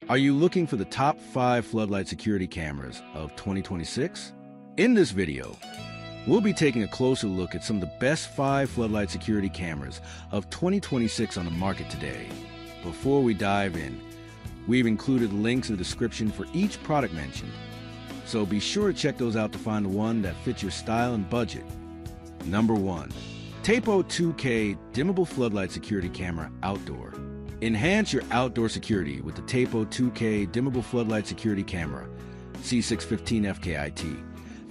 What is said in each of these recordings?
Are you looking for the top 5 floodlight security cameras of 2026? In this video, we'll be taking a closer look at some of the best 5 floodlight security cameras of 2026 on the market today. Before we dive in, we've included links in the description for each product mentioned, so be sure to check those out to find the one that fits your style and budget. Number 1. Tapo 2K Dimmable Floodlight Security Camera Outdoor. Enhance your outdoor security with the Tapo 2K Dimmable Floodlight Security Camera C615FKIT,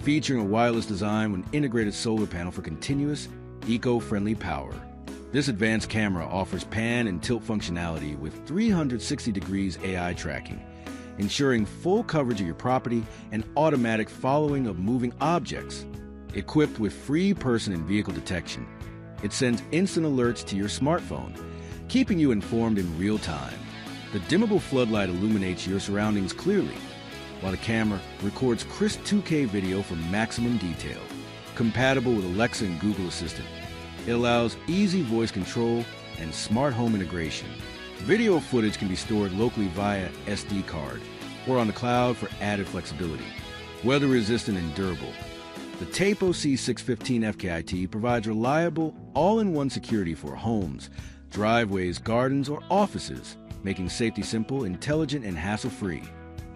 featuring a wireless design with an integrated solar panel for continuous, eco-friendly power. This advanced camera offers pan and tilt functionality with 360 degrees AI tracking, ensuring full coverage of your property and automatic following of moving objects. Equipped with free person and vehicle detection, it sends instant alerts to your smartphone, keeping you informed in real time. The dimmable floodlight illuminates your surroundings clearly, while the camera records crisp 2K video for maximum detail. Compatible with Alexa and Google Assistant, it allows easy voice control and smart home integration. Video footage can be stored locally via SD card or on the cloud for added flexibility. Weather-resistant and durable, the Tapo C615FKIT provides reliable, all-in-one security for homes, driveways, gardens, or offices, making safety simple, intelligent, and hassle-free.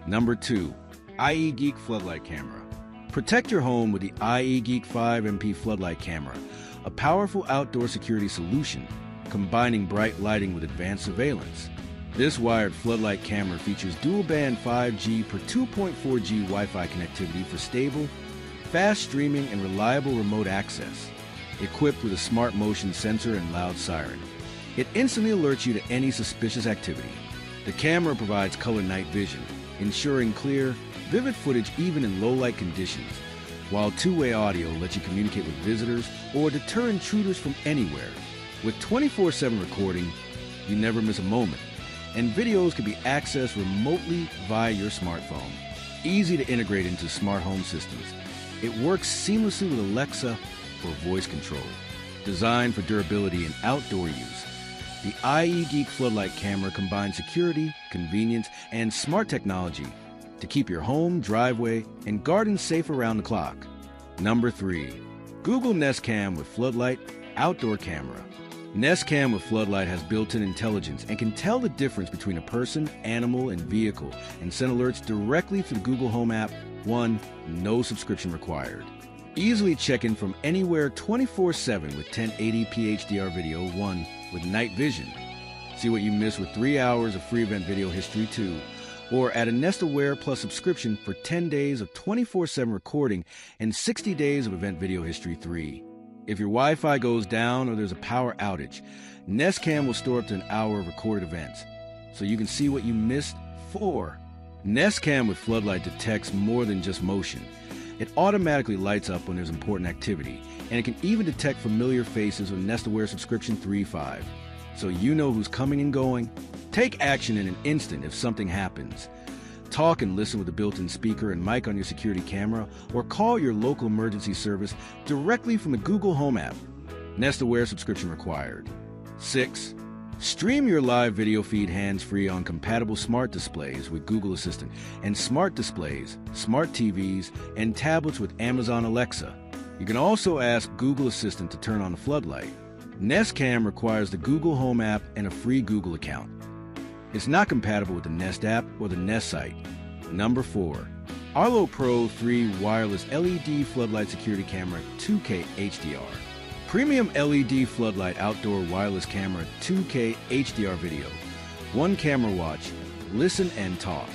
Number 2. ieGeek Floodlight Camera. Protect your home with the ieGeek 5MP Floodlight Camera, a powerful outdoor security solution, combining bright lighting with advanced surveillance. This wired floodlight camera features dual-band 5G per 2.4G Wi-Fi connectivity for stable, fast streaming, and reliable remote access. Equipped with a smart motion sensor and loud siren, it instantly alerts you to any suspicious activity. The camera provides color night vision, ensuring clear, vivid footage even in low-light conditions, while two-way audio lets you communicate with visitors or deter intruders from anywhere. With 24/7 recording, you never miss a moment, and videos can be accessed remotely via your smartphone. Easy to integrate into smart home systems, it works seamlessly with Alexa for voice control. Designed for durability and outdoor use, the ieGeek Floodlight Camera combines security, convenience, and smart technology to keep your home, driveway, and garden safe around the clock. Number 3. Google Nest Cam with Floodlight Outdoor Camera. Nest Cam with Floodlight has built-in intelligence and can tell the difference between a person, animal, and vehicle, and send alerts directly to the Google Home app. 1. No subscription required. Easily check in from anywhere 24/7 with 1080p HDR video. 1. With night vision. See what you missed with 3 hours of free event video history. 2. Or add a Nest Aware Plus subscription for 10 days of 24/7 recording and 60 days of event video history. 3. If your Wi-Fi goes down or there's a power outage, Nest Cam will store up to an hour of recorded events, so you can see what you missed. 4. Nest Cam with Floodlight detects more than just motion. It automatically lights up when there's important activity, and it can even detect familiar faces with Nest Aware subscription 3.5, so you know who's coming and going. Take action in an instant if something happens. Talk and listen with the built-in speaker and mic on your security camera, or call your local emergency service directly from the Google Home app. Nest Aware subscription required. 6. Stream your live video feed hands-free on compatible smart displays with Google Assistant and smart displays, smart TVs, and tablets with Amazon Alexa. You can also ask Google Assistant to turn on the floodlight. Nest Cam requires the Google Home app and a free Google account. It's not compatible with the Nest app or the Nest site. Number 4. Arlo Pro 3 Wireless LED Floodlight Security Camera 2K HDR. Premium LED Floodlight Outdoor Wireless Camera 2K HDR Video. One camera watch, listen and talk.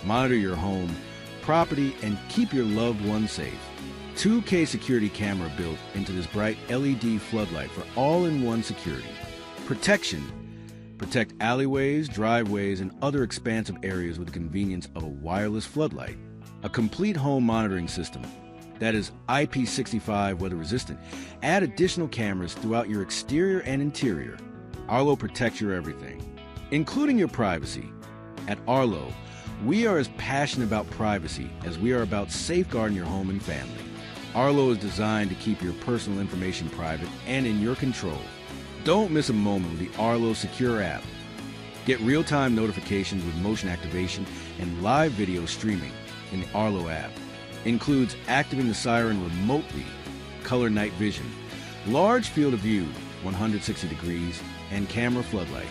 Monitor your home, property, and keep your loved ones safe. 2K security camera built into this bright LED floodlight for all-in-one security. Protection. Protect alleyways, driveways, and other expansive areas with the convenience of a wireless floodlight. A complete home monitoring system that is IP65 weather resistant. Add additional cameras throughout your exterior and interior. Arlo protects your everything, including your privacy. At Arlo, we are as passionate about privacy as we are about safeguarding your home and family. Arlo is designed to keep your personal information private and in your control. Don't miss a moment with the Arlo Secure app. Get real-time notifications with motion activation and live video streaming in the Arlo app. Includes activating the siren remotely, color night vision, large field of view, 160 degrees, and camera floodlight.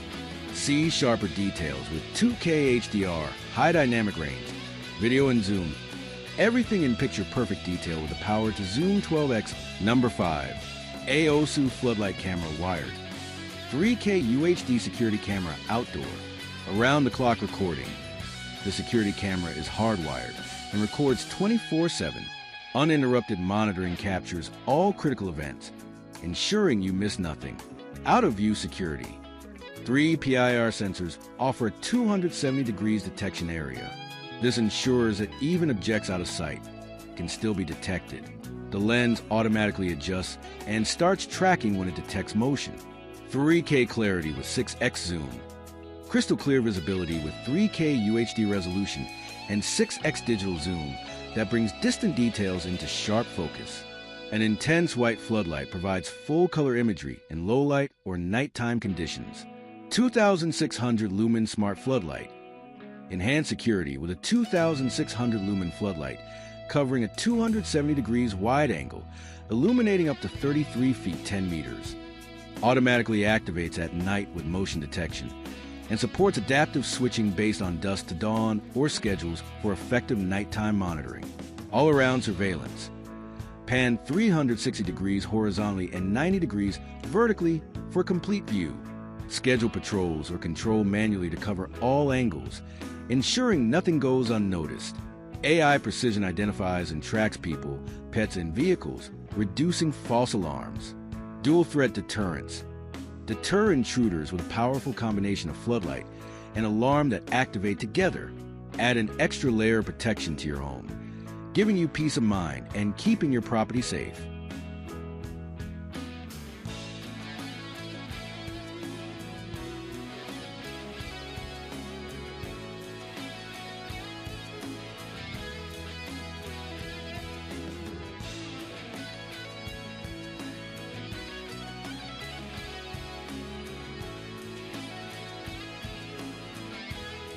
See sharper details with 2K HDR, high dynamic range, video and zoom. Everything in picture-perfect detail with the power to zoom 12x. Number 5. aosu Floodlight Camera Wired. 3K UHD security camera outdoor. Around-the-clock recording. The security camera is hardwired and records 24/7. Uninterrupted monitoring captures all critical events, ensuring you miss nothing. Out-of-view security. 3 PIR sensors offer a 270 degrees detection area. This ensures that even objects out of sight can still be detected. The lens automatically adjusts and starts tracking when it detects motion. 3K clarity with 6x zoom. Crystal clear visibility with 3K UHD resolution and 6x digital zoom that brings distant details into sharp focus. An intense white floodlight provides full color imagery in low light or nighttime conditions. 2600 lumen smart floodlight. Enhanced security with a 2600 lumen floodlight covering a 270 degrees wide angle, illuminating up to 33 feet 10 meters. Automatically activates at night with motion detection and supports adaptive switching based on dusk to dawn or schedules for effective nighttime monitoring. All-around surveillance. Pan 360 degrees horizontally and 90 degrees vertically for complete view. Schedule patrols or control manually to cover all angles, ensuring nothing goes unnoticed. AI precision identifies and tracks people, pets, and vehicles, reducing false alarms. Dual threat deterrence. Deter intruders with a powerful combination of floodlight and alarm that activate together. Add an extra layer of protection to your home, giving you peace of mind and keeping your property safe.